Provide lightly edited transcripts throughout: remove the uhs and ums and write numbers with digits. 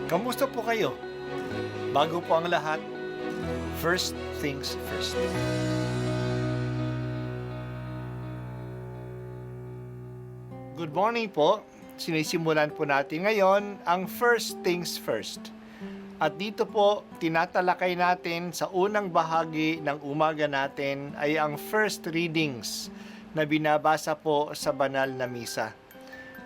Kamusta po kayo? Bago po ang lahat, first things first. Good morning po. Sinisimulan po natin ngayon ang first things first. At dito po, tinatalakay natin sa unang bahagi ng umaga natin ay ang first readings na binabasa po sa banal na misa.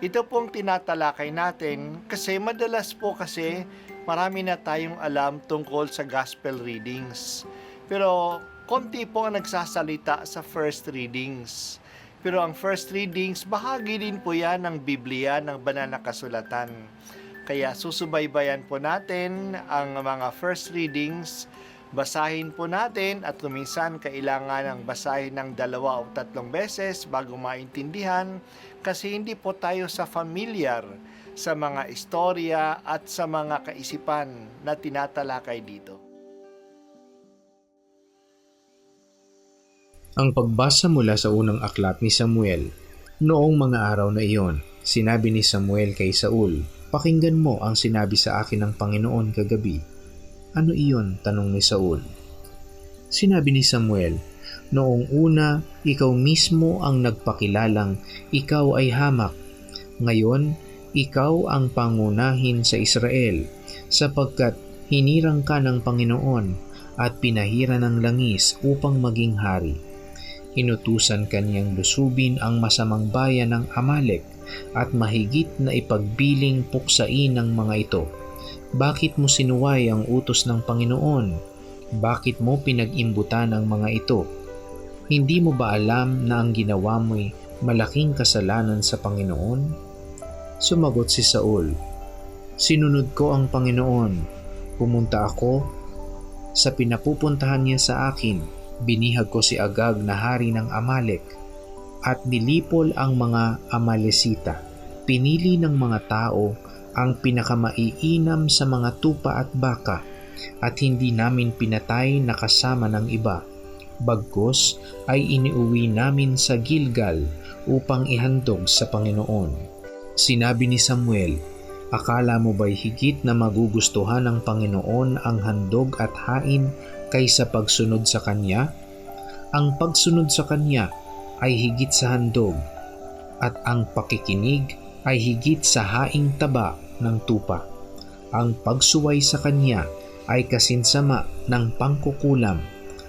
Ito pong tinatalakay natin kasi madalas po kasi marami na tayong alam tungkol sa gospel readings. Pero konti po ang nagsasalita sa first readings. Pero ang first readings, bahagi din po yan ng Biblia, ng banal na kasulatan. Kaya susubaybayan po natin ang mga first readings, basahin po natin at kuminsan kailangan ng basahin ng 2 o 3 beses bago maintindihan kasi hindi po tayo familiar sa mga istorya at sa mga kaisipan na tinatalakay dito. Ang pagbasa mula sa unang aklat ni Samuel. Noong mga araw na iyon, sinabi ni Samuel kay Saul, "Pakinggan mo ang sinabi sa akin ng Panginoon kagabi." "Ano iyon?" tanong ni Saul. Sinabi ni Samuel, "Noong una, ikaw mismo ang nagpakilalang ikaw ay hamak. Ngayon, ikaw ang pangunahin sa Israel, sapagkat hinirang ka ng Panginoon at pinahira ng langis upang maging hari. Inutusan kanyang lusubin ang masamang bayan ng Amalek at mahigit na ipagbiling puksain ng mga ito. Bakit mo sinuway ang utos ng Panginoon? Bakit mo pinag-imbutan ang mga ito? Hindi mo ba alam na ang ginawa mo'y malaking kasalanan sa Panginoon?" Sumagot si Saul, "Sinunod ko ang Panginoon. Pumunta ako sa pinapupuntahan niya sa akin. Binihag ko si Agag na hari ng Amalek at nilipol ang mga Amalesita. Pinili ng mga tao ang pinakamaiinam sa mga tupa at baka at hindi namin pinatay na kasama ng iba. Bagkus ay iniuwi namin sa Gilgal upang ihandog sa Panginoon." Sinabi ni Samuel, "Akala mo ba'y higit na magugustuhan ng Panginoon ang handog at hain kaysa pagsunod sa Kanya? Ang pagsunod sa Kanya ay higit sa handog, at ang pakikinig ay higit sa haing taba ng tupa. Ang pagsuway sa Kanya ay kasinsama ng pangkukulam,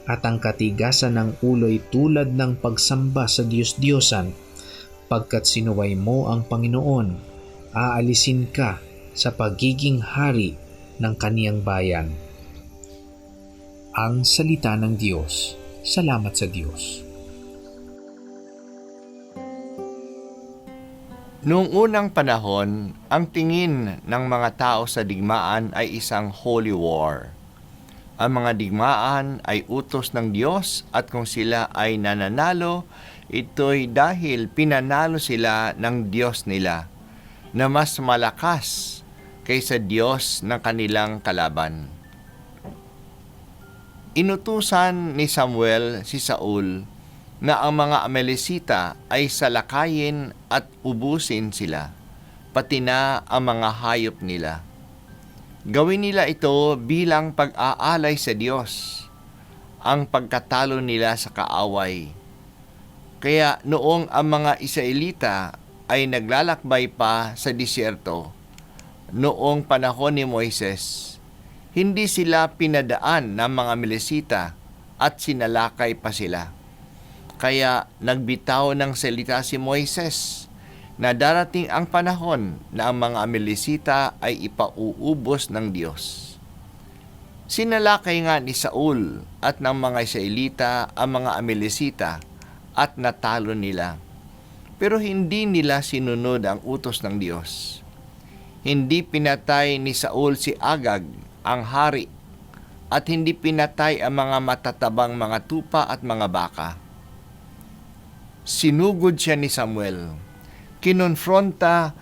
at ang katigasan ng ulo'y tulad ng pagsamba sa Diyos-Diyosan. Pagkat sinuway mo ang Panginoon, aalisin ka sa pagiging hari ng Kaniyang bayan." Ang salita ng Diyos. Salamat sa Diyos. Noong unang panahon, ang tingin ng mga tao sa digmaan ay isang holy war. Ang mga digmaan ay utos ng Diyos at kung sila ay nananalo, ito'y dahil pinanalo sila ng Diyos nila na mas malakas kaysa Diyos ng kanilang kalaban. Inutusan ni Samuel si Saul na ang mga Amalesita ay salakayin at ubusin sila, pati na ang mga hayop nila. Gawin nila ito bilang pag-aalay sa Diyos, ang pagkatalo nila sa kaaway. Kaya noong ang mga Israelita ay naglalakbay pa sa disyerto, noong panahon ni Moises, hindi sila pinadaan ng mga Amalesita at sinalakay pa sila. Kaya nagbitaw ng salita si Moises na darating ang panahon na ang mga Amalesita ay ipauubos ng Diyos. Sinalakay nga ni Saul at ng mga Israelita ang mga Amalesita at natalo nila. Pero hindi nila sinunod ang utos ng Diyos. Hindi pinatay ni Saul si Agag, ang hari, at hindi pinatay ang mga matatabang mga tupa at mga baka. Sinugod siya ni Samuel. Kinonfronta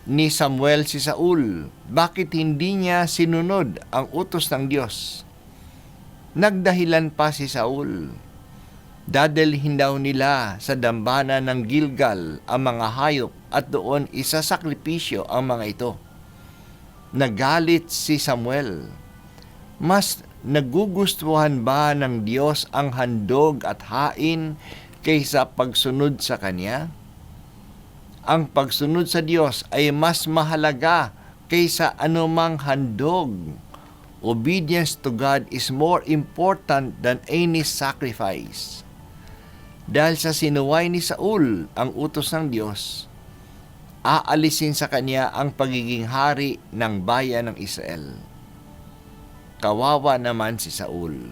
ni Samuel si Saul. Bakit hindi niya sinunod ang utos ng Diyos? Nagdahilan pa si Saul. Dadalhin daw nila sa dambana ng Gilgal ang mga hayop at doon isasakripisyo ang mga ito. Nagalit si Samuel. Mas nagugustuhan ba ng Diyos ang handog at hain kaysa pagsunod sa Kanya? Ang pagsunod sa Diyos ay mas mahalaga kaysa anumang handog. Obedience to God is more important than any sacrifice. Dahil sa sinuway ni Saul ang utos ng Diyos, aalisin sa kanya ang pagiging hari ng bayan ng Israel. Kawawa naman si Saul.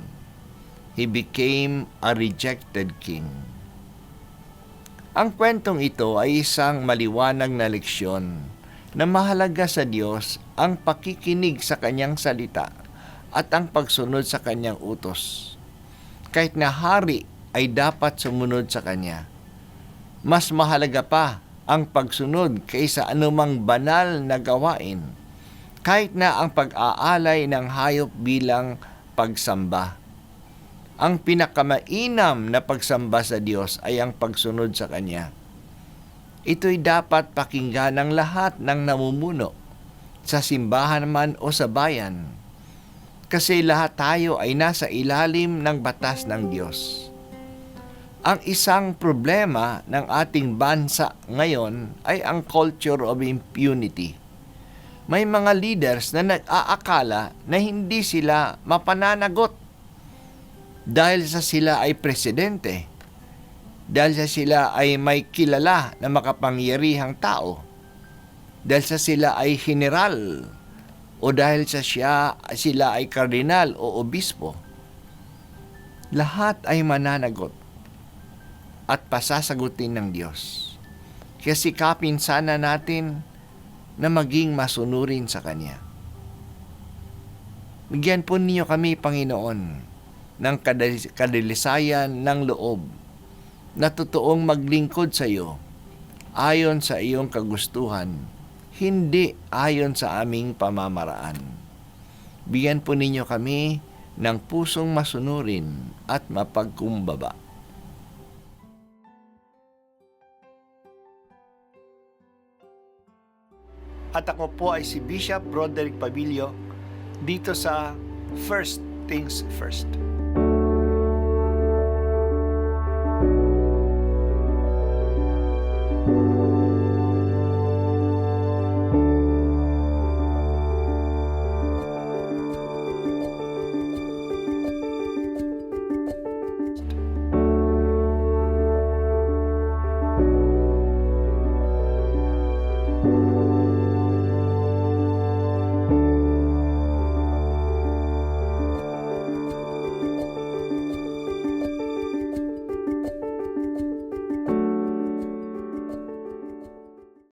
He became a rejected king. Ang kwentong ito ay isang maliwanag na leksyon na mahalaga sa Diyos ang pakikinig sa Kanyang salita at ang pagsunod sa Kanyang utos. Kahit na hari ay dapat sumunod sa Kanya. Mas mahalaga pa ang pagsunod kaysa anumang banal na gawain, kahit na ang pag-aalay ng hayop bilang pagsamba. Ang pinakamainam na pagsamba sa Diyos ay ang pagsunod sa Kanya. Ito'y dapat pakinggan ng lahat ng namumuno, sa simbahan man o sa bayan, kasi lahat tayo ay nasa ilalim ng batas ng Diyos. Ang isang problema ng ating bansa ngayon ay ang culture of impunity. May mga leaders na nag-aakala na hindi sila mapananagot dahil sa sila ay presidente, dahil sa sila ay may kilala na makapangyarihang tao, dahil sa sila ay general, o dahil sa sila ay kardinal o obispo. Lahat ay mananagot at pasasagutin ng Diyos. Kaya sikapin sana natin na maging masunurin sa Kanya. Bigyan po niyo kami, Panginoon, ng kadalisayan ng loob na totoong maglingkod sa iyo ayon sa iyong kagustuhan, hindi ayon sa aming pamamaraan. Bigyan po ninyo kami ng pusong masunurin at mapagkumbaba. At ako po ay si Bishop Broderick Pabilio dito sa First Things First.